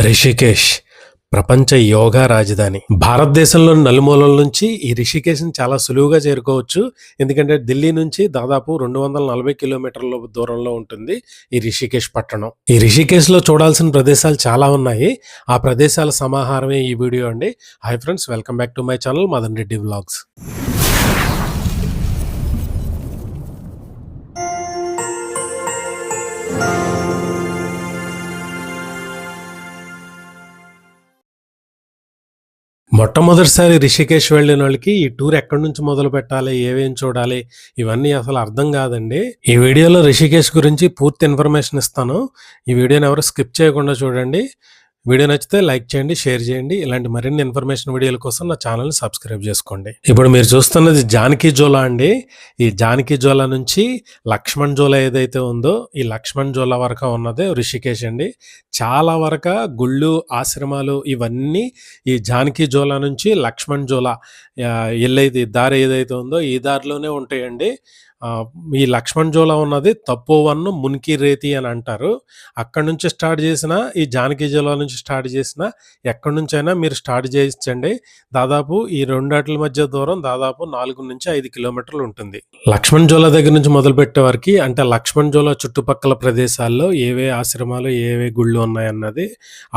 రిషికేష్ ప్రపంచ యోగా రాజధాని. భారతదేశంలోని నలుమూలల నుంచి ఈ రిషికేశ్‌ని చాలా సులువుగా చేరుకోవచ్చు. ఎందుకంటే ఢిల్లీ నుంచి దాదాపు 240 కిలోమీటర్ల దూరంలో ఉంటుంది ఈ రిషికేష్ పట్టణం. ఈ రిషికేశ్‌లో చూడాల్సిన ప్రదేశాలు చాలా ఉన్నాయి. ఆ ప్రదేశాల సమాహారమే ఈ వీడియో అండి. Hi friends, welcome back to my channel Madan Reddy vlogs. మొట్టమొదటిసారి రిషికేష్ వెళ్ళిన వాళ్ళకి ఈ టూర్ ఎక్కడి నుంచి మొదలు పెట్టాలి, ఏమేం చూడాలి, ఇవన్నీ అసలు అర్థం కాదండి. ఈ వీడియోలో రిషికేష్ గురించి పూర్తి ఇన్ఫర్మేషన్ ఇస్తాను. ఈ వీడియోని ఎవరు స్కిప్ చేయకుండా చూడండి. వీడియో నచ్చితే లైక్ చేయండి, షేర్ చేయండి. ఇలాంటి మరిన్ని ఇన్ఫర్మేషన్ వీడియోల కోసం నా ఛానల్ని సబ్స్క్రైబ్ చేసుకోండి. ఇప్పుడు మీరు చూస్తున్నది జానకి జోలా అండి. ఈ జానకి జోలా నుంచి లక్ష్మణ్ జోలా ఏదైతే ఉందో ఈ లక్ష్మణ్ జోలా వరకు ఉన్నదే రిషికేష్ అండి. చాలా వరకు గుళ్ళు, ఆశ్రమాలు ఇవన్నీ ఈ జానకి జోలా నుంచి లక్ష్మణ్ జోలా వెళ్ళేది దారి ఏదైతే ఉందో ఈ దారిలోనే ఉంటాయండి. ఈ లక్ష్మణ్ జోలా ఉన్నది తపోవన్ మున్కి రేతి అని అంటారు. అక్కడి నుంచి స్టార్ట్ చేసిన ఈ జానకి జోలా నుంచి స్టార్ట్ చేసిన ఎక్కడి నుంచైనా మీరు స్టార్ట్ చేయొచ్చండి. దాదాపు ఈ రెండాట్ల మధ్య దూరం దాదాపు 4 నుంచి 5 కిలోమీటర్లు ఉంటుంది. లక్ష్మణ్ జోలా దగ్గర నుంచి మొదలు పెట్టే వారికి అంటే లక్ష్మణ్ జోలా చుట్టుపక్కల ప్రదేశాల్లో ఏవే ఆశ్రమాలు, ఏవే గుళ్ళు ఉన్నాయన్నది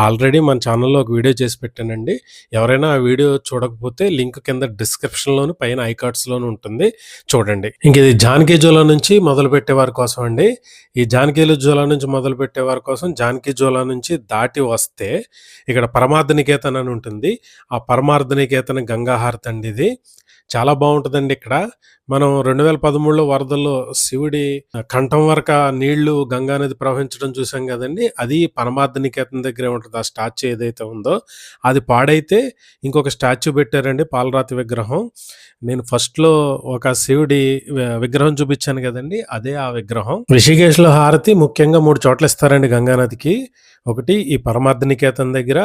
ఆల్రెడీ మన ఛానల్లో ఒక వీడియో చేసి పెట్టానండి. ఎవరైనా ఆ వీడియో చూడకపోతే లింక్ కింద డిస్క్రిప్షన్లోను పైన ఐకార్డ్స్లోను ఉంటుంది, చూడండి. ఇంక ఇది జానకి జోలా నుంచి మొదలు పెట్టేవారి కోసం అండి. ఈ జానకి జోలా నుంచి మొదలు పెట్టేవారి కోసం జానకి జోలా నుంచి దాటి వస్తే ఇక్కడ పరమార్థ నికేతన్ అని ఉంటుంది. ఆ పరమార్థ నికేతన్ గంగా హారతి అండి. ఇది చాలా బాగుంటుందండి. ఇక్కడ మనం 2013లో వరదల్లో శివుడి కంఠం వరకు నీళ్లు గంగా నది ప్రవహించడం చూసాం కదండి. అది పరమార్థ నికేతన్ దగ్గరే ఉంటుంది. ఆ స్టాచ్యూ ఏదైతే ఉందో అది పాడైతే ఇంకొక స్టాచ్యూ పెట్టారండి, పాలరాతి విగ్రహం. నేను ఫస్ట్లో ఒక శివుడి విగ్రహం చూపించాను కదండి, అదే ఆ విగ్రహం. రిషికేశ్లో హారతి ముఖ్యంగా 3 చోట్ల ఇస్తారండి గంగా నదికి. ఒకటి ఈ పరమార్థ నికేతన్ దగ్గర,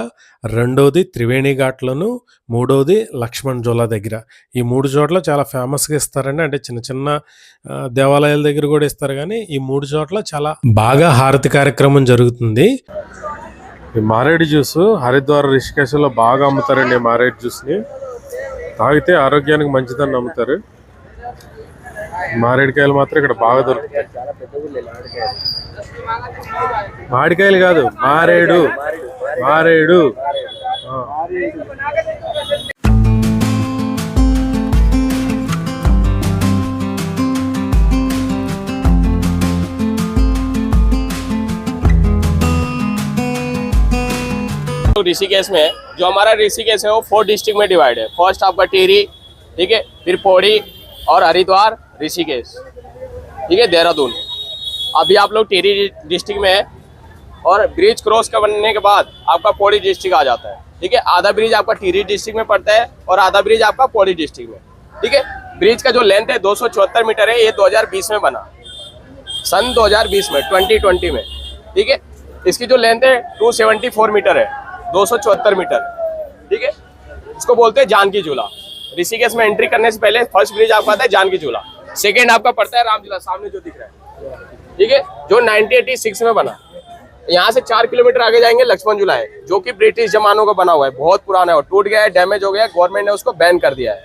రెండోది త్రివేణి ఘాట్లోను, మూడోది లక్ష్మణ్ జోలా దగ్గర. ఈ 3 చోట్ల చాలా ఫేమస్గా ఇస్తారండి. అంటే చిన్న చిన్న దేవాలయాల దగ్గర కూడా ఇస్తారు, కానీ ఈ 3 చోట్ల చాలా బాగా హారతి కార్యక్రమం జరుగుతుంది. ఈ మారేడు జ్యూస్ హరిద్వార్ రిషికేశ్లో బాగా అమ్ముతారండి. ఈ మారేడు జ్యూస్ని తాగితే ఆరోగ్యానికి మంచిదని నమ్ముతారు. మారేడుకాయలు మాత్రం ఇక్కడ బాగా దొరుకుతాయి. మామిడికాయలు కాదు, మారేడు మారేడు. ऋषिकेश में जो हमारा ऋषिकेश है वो 4 डिस्ट्रिक्ट में डिवाइड है. फर्स्ट आपका टिहरी, ठीक है, फिर पौड़ी और हरिद्वार, ऋषिकेश, ठीक है, देहरादून. अभी आप लोग टिहरी डिस्ट्रिक्ट में है और ब्रिज क्रॉस करने के बाद आपका पौड़ी डिस्ट्रिक्ट आ जाता है. ठीक है, आधा ब्रिज आपका टिहरी डिस्ट्रिक्ट में पड़ता है और आधा ब्रिज आपका पौड़ी डिस्ट्रिक्ट में. ठीक है, ब्रिज का जो लेंथ है 274 मीटर है. ये 2020 में बना, सन 2020 में 2020 में. ठीक है, इसकी जो लेंथ है 274 मीटर है, 274 मीटर. ठीक है, इसको बोलते हैं जानकी झूला. ऋषिकेश में एंट्री करने से पहले फर्स्ट ब्रिज आपका आता है जानकी झूला. सेकेंड आपका पड़ता है राम झूला, सामने जो दिख रहा है. ठीक है, जो 1986 में बना. यहाँ से 4 किलोमीटर आगे जाएंगे लक्ष्मण झूला है, जो कि ब्रिटिश जमानों का बना हुआ है. बहुत पुराना है और टूट गया है, डैमेज हो गया है. गवर्नमेंट ने उसको बैन कर दिया है.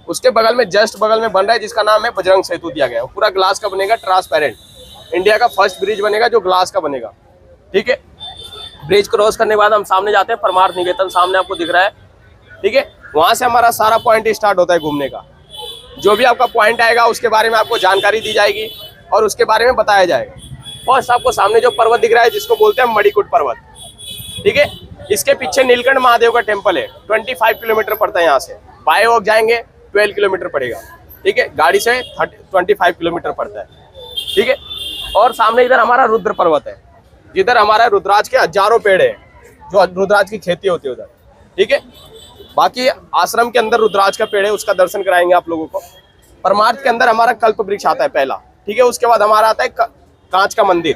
उसके बगल में जस्ट बगल में बन रहा है जिसका नाम है बजरंग सेतु दिया गया है. पूरा ग्लास का बनेगा, ट्रांसपेरेंट. इंडिया का फर्स्ट ब्रिज बनेगा जो ग्लास का बनेगा. ठीक है, ब्रिज क्रॉस करने के बाद हम सामने जाते हैं परमार्थ निकेतन, सामने आपको दिख रहा है. ठीक है, वहां से हमारा सारा पॉइंट स्टार्ट होता है घूमने का. जो भी आपका पॉइंट आएगा उसके बारे में आपको जानकारी दी जाएगी और उसके बारे में बताया जाएगा. फर्स्ट आपको सामने जो पर्वत दिख रहा है जिसको बोलते हैं मणिकूट पर्वत. ठीक है, इसके पीछे नीलकंठ महादेव का टेम्पल है. 25 किलोमीटर पड़ता है. यहाँ से बाय वॉक जाएंगे 12 किलोमीटर पड़ेगा. ठीक है, गाड़ी से 25 किलोमीटर पड़ता है. ठीक है, और सामने इधर हमारा रुद्र पर्वत है, जिधर हमारा रुद्राज के हजारों पेड़ है, जो रुद्राज की खेती होती है उधर. ठीक है, बाकी आश्रम के अंदर रुद्राज का पेड़ है, उसका दर्शन कराएंगे आप लोगों को. परमार्थ के अंदर हमारा कल्प वृक्ष आता है पहला. ठीक है, उसके बाद हमारा आता है कांच का मंदिर,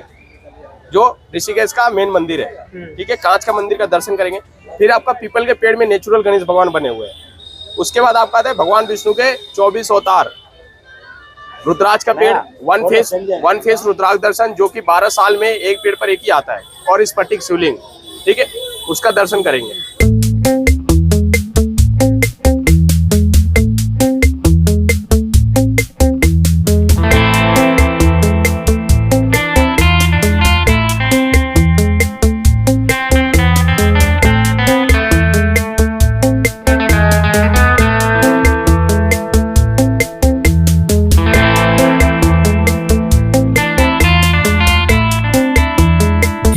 जो ऋषिकेश का मेन मंदिर है. ठीक है, कांच का मंदिर का दर्शन करेंगे. फिर आपका पीपल के पेड़ में नेचुरल गणेश भगवान बने हुए हैं. उसके बाद आपका आता है भगवान विष्णु के 24 अवतार, रुद्राज का पेड़, वन फेस रुद्राज दर्शन, जो कि 12 साल में एक पेड़ पर एक ही आता है, और स्फटिक शिवलिंग. ठीक है, उसका दर्शन करेंगे।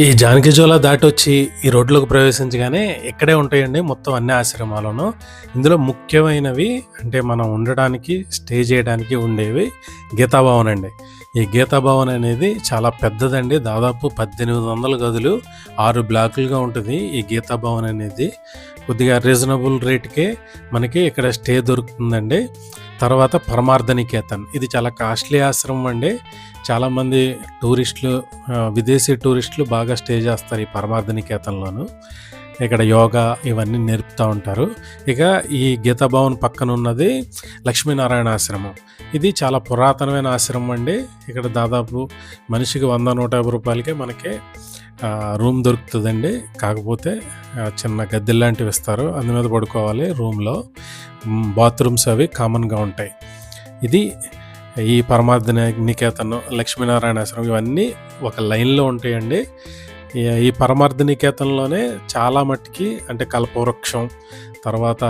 ఈ జానకిజోలా దాటొచ్చి ఈ రోడ్లోకి ప్రవేశించగానే ఇక్కడే ఉంటాయండి మొత్తం అన్ని ఆశ్రమాలను. ఇందులో ముఖ్యమైనవి అంటే మనం ఉండడానికి, స్టే చేయడానికి ఉండేవి గీతాభవన్ అండి. ఈ గీతాభవన్ అనేది చాలా పెద్దదండి. దాదాపు 1800 గదులు 6 బ్లాకులుగా ఉంటుంది ఈ గీతాభవన్ అనేది. కొద్దిగా రీజనబుల్ రేట్కే మనకి ఇక్కడ స్టే దొరుకుతుందండి. తర్వాత పరమార్థనికేతన్, ఇది చాలా కాస్ట్లీ ఆశ్రమం అండి. చాలామంది టూరిస్టులు, విదేశీ టూరిస్టులు బాగా స్టే చేస్తారు ఈ పరమార్థనికేతన్లోను. ఇక్కడ యోగా ఇవన్నీ నేర్పుతూ ఉంటారు. ఇక ఈ గీతాభవన్ పక్కన ఉన్నది లక్ష్మీనారాయణ ఆశ్రమం. ఇది చాలా పురాతనమైన ఆశ్రమం అండి. ఇక్కడ దాదాపు మనిషికి 100-150 రూపాయలకే మనకి రూమ్ దొరుకుతుందండి. కాకపోతే చిన్న గద్దెలు లాంటివి ఇస్తారు, అందు మీద పడుకోవాలి రూమ్లో. బాత్రూమ్స్ అవి కామన్గా ఉంటాయి. ఇది ఈ పరమార్థనికేతన్, లక్ష్మీనారాయణ ఆశ్రమం ఇవన్నీ ఒక లైన్లో ఉంటాయండి. ఈ పరమార్థనికేతన్లోనే చాలా మట్టుకి అంటే కల్పవృక్షం, తర్వాత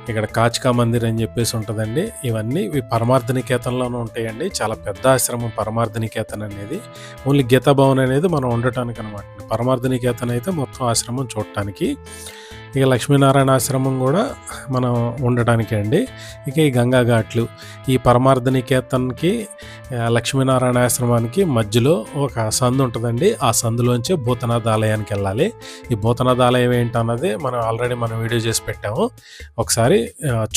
ఇక్కడ కాచికా మందిర్ అని చెప్పేసి ఉంటుందండి. ఇవన్నీ ఈ పరమార్థనికేతన్లోనే ఉంటాయండి. చాలా పెద్ద ఆశ్రమం పరమార్థనికేతన్ అనేది. ఓన్లీ గీతాభవన్ అనేది మనం ఉండటానికి అనమాట. పరమార్థనికేతన్ అయితే మొత్తం ఆశ్రమం చూడటానికి. ఇక లక్ష్మీనారాయణ ఆశ్రమం కూడా మనం ఉండటానికే అండి. ఇక ఈ గంగా ఘాట్లు, ఈ పరమార్థనికేతన్కి లక్ష్మీనారాయణ ఆశ్రమానికి మధ్యలో ఒక సందు ఉంటుందండి. ఆ సందులోంచి భూతనాథ్ ఆలయానికి వెళ్ళాలి. ఈ భూతనాథ్ ఆలయం ఏంటన్నది మనం ఆల్రెడీ వీడియో చేసి పెట్టాము. ఒకసారి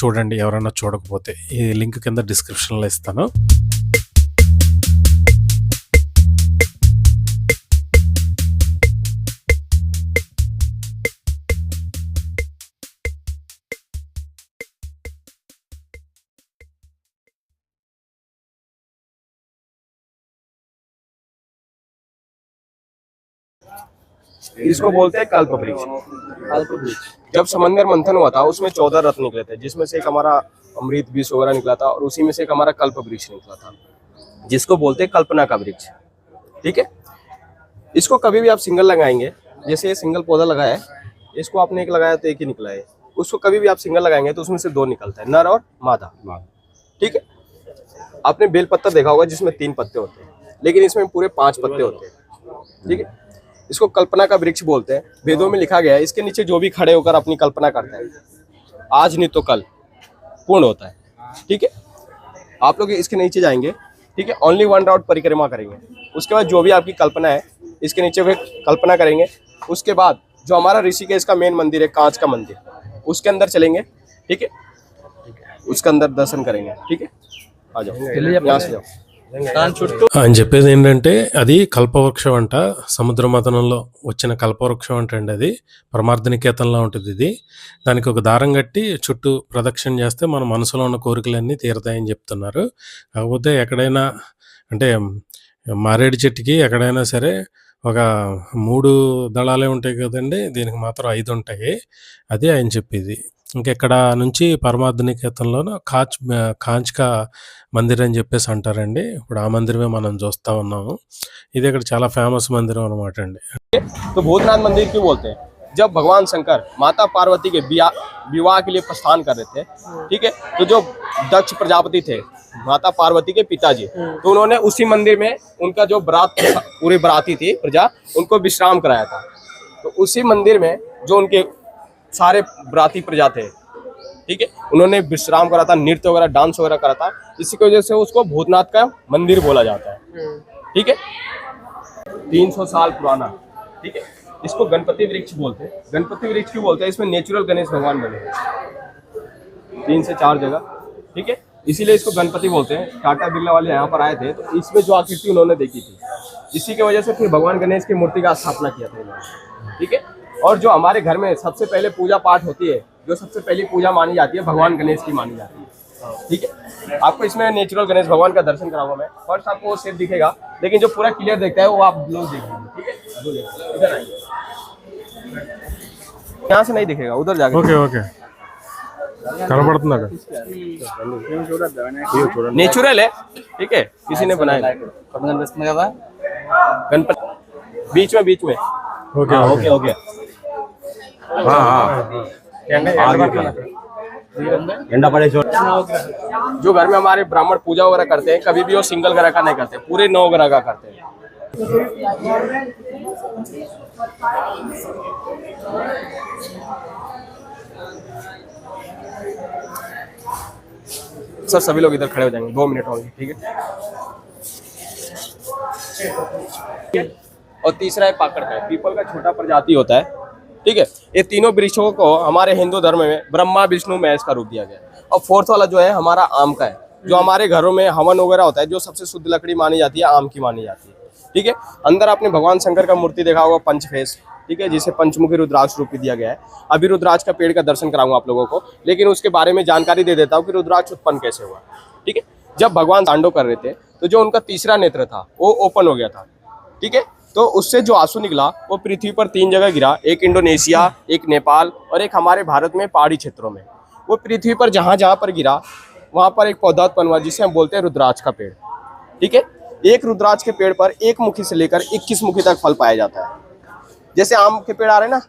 చూడండి ఎవరైనా చూడకపోతే. ఈ లింక్ కింద డిస్క్రిప్షన్లో ఇస్తాను. इसको बोलते हैं कल्प वृक्ष। जब समंदर मंथन हुआ था उसमें 14 रत्न निकले थे, जिसमें से एक हमारा अमृत विष वगैरह निकला था और उसी में से एक हमारा कल्प वृक्ष निकला था, जिसको बोलते हैं कल्पना का वृक्ष। ठीक है, इसको कभी भी आप सिंगल लगाएंगे, जैसे ये सिंगल पौधा लगाया है, इसको आपने एक लगाया तो एक ही निकला है। उसको कभी भी आप सिंगल लगाएंगे तो उसमें से 2 निकलता है, नर और मादा। ठीक है, आपने बेल पत्ता देखा होगा जिसमें 3 पत्ते होते हैं, लेकिन इसमें पूरे 5 पत्ते होते हैं। ठीक है, इसको कल्पना का वृक्ष बोलते हैं। वेदों में लिखा गया है इसके नीचे जो भी खड़े होकर अपनी कल्पना करता है, आज नहीं तो कल पूर्ण होता है। ठीक है, आप लोग इसके नीचे जाएंगे, ठीक है, ओनली 1 राउंड परिक्रमा करेंगे। उसके बाद जो भी आपकी कल्पना है इसके नीचे फिर कल्पना करेंगे। उसके बाद जो हमारा ऋषिकेश का मेन मंदिर है, कांच का मंदिर, उसके अंदर चलेंगे। ठीक है, उसके अंदर दर्शन करेंगे। ठीक है, आ जाओ, यहाँ से जाओ। అని చెప్పేది ఏంటంటే అది కల్పవృక్షం అంట. సముద్ర మథనంలో వచ్చిన కల్పవృక్షం అంటండి. అది పరమార్థనికేతన్లో ఉంటుంది. ఇది దానికి ఒక దారం కట్టి చుట్టూ ప్రదక్షిణ చేస్తే మన మనసులో ఉన్న కోరికలన్నీ తీరుతాయని చెప్తున్నారు. కాకపోతే ఎక్కడైనా అంటే మారేడు చెట్టుకి ఎక్కడైనా సరే ఒక 3 దళాలే ఉంటాయి కదండి, దీనికి మాత్రం 5 ఉంటాయి. అది ఆయన చెప్పేది. ఇంకెక్కడ నుంచి పరమార్థనికేతన్లోనూ కాంచికా మందిర్ అని చెప్పేసి అంటారండి. ఇప్పుడు ఆ మందిరమే మనం చూస్తూ ఉన్నాము. ఇది ఇక్కడ చాలా ఫేమస్ మందిరం అనమాట అండి. तो भूतनाथ मंदिर क्यों बोलते हैं? जब भगवान शंकर माता पार्वती के विवाह के लिए प्रस्थान कर रहे थे, ठीक है, तो जो दक्ष प्रजापति थे माता पार्वती के पिताजी, तो उन्होंने उसी मंदिर में उनका जो बरात पूरी बराती थी प्रजा, उनको विश्राम कराया था। तो उसी मंदिर में जो उनके सारे बराती प्रजा थे, ठीक है, उन्होंने विश्राम करा था, नृत्य वगैरह डांस वगैरह करा था। इसी की वजह से उसको भूतनाथ का मंदिर बोला जाता है। ठीक है, 300 साल पुराना। ठीक है, इसको गणपति वृक्ष बोलते हैं। गणपति वृक्ष क्यों बोलते हैं? इसमें नेचुरल गणेश भगवान बने हैं 3 से 4 जगह। ठीक है, इसीलिए इसको गणपति बोलते हैं। टाटा बिरला वाले यहाँ पर आए थे तो इसमें जो आकृति उन्होंने देखी थी, इसी की वजह से फिर भगवान गणेश की मूर्ति का स्थापना किया था इन्होंने। ठीक है, और जो हमारे घर में सबसे पहले पूजा पाठ होती है, जो सबसे पहली पूजा मानी जाती है, भगवान गणेश की मानी जाती है। ठीक है, आपको इसमें नेचुरल गणेश भगवान का दर्शन कराऊंगा मैं। फर्स्ट आपको वो शेप दिखेगा, लेकिन जो पूरा क्लियर दिखता है वो आप लोग देखेंगे। ठीक है, इधर आइए। यहाँ से नहीं दिखेगा, उधर जाके ఓకే ఓకే కనబడుతుంది అక్కడ नेचुरल है, ठीक है, किसी ने बनाया गणपति बीच में ఓకే ఓకే ओके ఎండ పడే చోట जो घर में हमारे ब्राह्मण पूजा वगैरह करते हैं, कभी भी वो सिंगल ग्रह का नहीं करते, पूरे 9 ग्रह का करते हैं। सर सभी लोग इधर खड़े हो जाएंगे, 2 मिनट होंगे, ठीक है। और तीसरा है पाकड़ का, पीपल का छोटा प्रजाति होता है, ठीक है। ये तीनों वृक्षों को हमारे हिंदू धर्म में ब्रह्मा विष्णु महेश का रूप दिया गया है। और फोर्थ वाला जो है हमारा आम का है, जो हमारे घरों में हवन वगैरह होता है, जो सबसे शुद्ध लकड़ी मानी जाती है, आम की मानी जाती है, ठीक है। अंदर आपने भगवान शंकर का मूर्ति देखा होगा, पंचफेस, ठीक है, जिसे पंचमुखी रुद्राक्ष रूप दिया गया है। अभी रुद्राक्ष का पेड़ का दर्शन कराऊंगा आप लोगों को, लेकिन उसके बारे में जानकारी दे देता हूँ कि रुद्राक्ष उत्पन्न कैसे हुआ, ठीक है। जब भगवान तांडव कर रहे थे तो जो उनका तीसरा नेत्र था वो ओपन हो गया था, ठीक है। तो उससे जो आंसू निकला वो पृथ्वी पर 3 जगह गिरा, एक इंडोनेशिया, एक नेपाल और एक हमारे भारत में पहाड़ी क्षेत्रों में। वो पृथ्वी पर जहाँ जहाँ पर गिरा वहाँ पर एक पौधा उत्पन्न हुआ जिसे हम बोलते हैं रुद्राक्ष का पेड़, ठीक है। एक रुद्राक्ष के पेड़ पर 1 मुखी से लेकर 21 मुखी तक फल पाया जाता है। जैसे आम के पेड़ आ रहे हैं ना,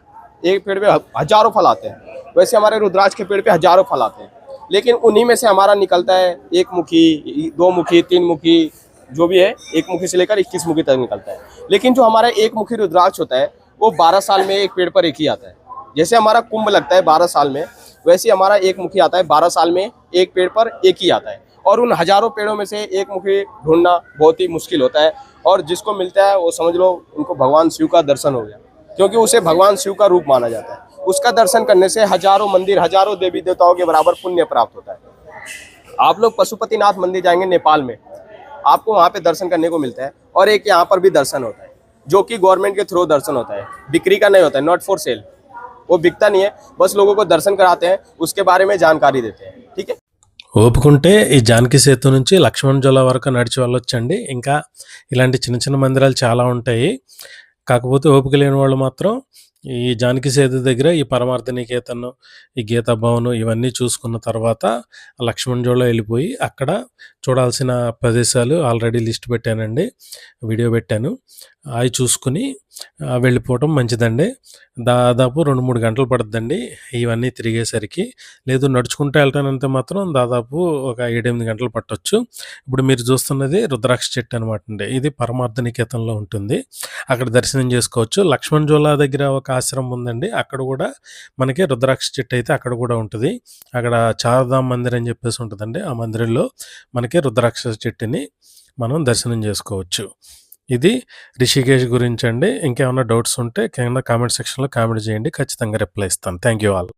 एक पेड़ पे हजारों फल आते हैं, वैसे हमारे रुद्राक्ष के पेड़ पे हजारों फल आते हैं, लेकिन उन्हीं में से हमारा निकलता है 1 मुखी, 2 मुखी, 3 मुखी, जो भी है 1 मुखी से लेकर 21 मुखी तक निकलता है। लेकिन जो हमारा 1 मुखी रुद्राक्ष होता है वो 12 साल में एक पेड़ पर एक ही आता है। जैसे हमारा कुंभ लगता है 12 साल में, वैसे हमारा 1 मुखी आता है 12 साल में एक पेड़ पर एक ही आता है। और उन हजारों पेड़ों में से 1 मुखी ढूंढना बहुत ही मुश्किल होता है, और जिसको मिलता है वो समझ लो उनको भगवान शिव का दर्शन हो गया, क्योंकि उसे भगवान शिव का रूप माना जाता है। उसका दर्शन करने से हजारों मंदिर, हजारों देवी देवताओं के बराबर पुण्य प्राप्त होता है। आप लोग पशुपतिनाथ मंदिर जाएंगे नेपाल में, आपको वहाँ पे दर्शन करने को मिलता है, और एक यहाँ पर भी दर्शन होता है, जो कि गवर्नमेंट के थ्रू दर्शन होता है, बिक्री का नहीं होता है, नॉट फॉर सेल, वो बिकता नहीं है, बस लोगों को दर्शन कराते हैं, उसके बारे में जानकारी देते हैं, ठीक है। ఓపుకుంటే ఈ జానకి సేతు నుంచి లక్ష్మణ్ జోలా వరకు నడిచి వెళ్ళొచ్చండి. ఇంకా ఇలాంటి చిన్న చిన్న మందిరాలు చాలా ఉంటాయి. కాకపోతే ఓపిక లేని వాళ్ళు మాత్రం ఈ జానకి సేతు దగ్గర ఈ పరమార్థ నికేతన్, ఈ గీతా భవన్ ఇవన్నీ చూసుకున్న తర్వాత లక్ష్మణ్ జోలా వెళ్ళిపోయి అక్కడ చూడాల్సిన ప్రదేశాలు ఆల్రెడీ లిస్ట్ పెట్టానండి, వీడియో పెట్టాను, అవి చూసుకుని వెళ్ళిపోవటం మంచిదండి. దాదాపు 2-3 గంటలు పడుతుందండి ఇవన్నీ తిరిగేసరికి. లేదు నడుచుకుంటూ వెళ్ళటానంటే మాత్రం దాదాపు ఒక 7-8 గంటలు పట్టొచ్చు. ఇప్పుడు మీరు చూస్తున్నది రుద్రాక్ష చెట్టు అనమాట అండి. ఇది పరమార్థ నికేతన్లో ఉంటుంది, అక్కడ దర్శనం చేసుకోవచ్చు. లక్ష్మణ్ జోలా దగ్గర ఒక ఆశ్రమం ఉందండి, అక్కడ కూడా మనకి రుద్రాక్ష చెట్టు అయితే అక్కడ కూడా ఉంటుంది. అక్కడ చార్ధామ్ మందిర్ అని చెప్పేసి ఉంటుందండి, ఆ మందిరంలో మనకి రుద్రాక్ష చెట్టుని మనం దర్శనం చేసుకోవచ్చు. ఇది రిషికేష్ గురించి అండి. ఇంకేమైనా డౌట్స్ ఉంటే కింద కామెంట్ సెక్షన్లో కామెంట్ చేయండి, ఖచ్చితంగా రిప్లై ఇస్తాను. Thank you all.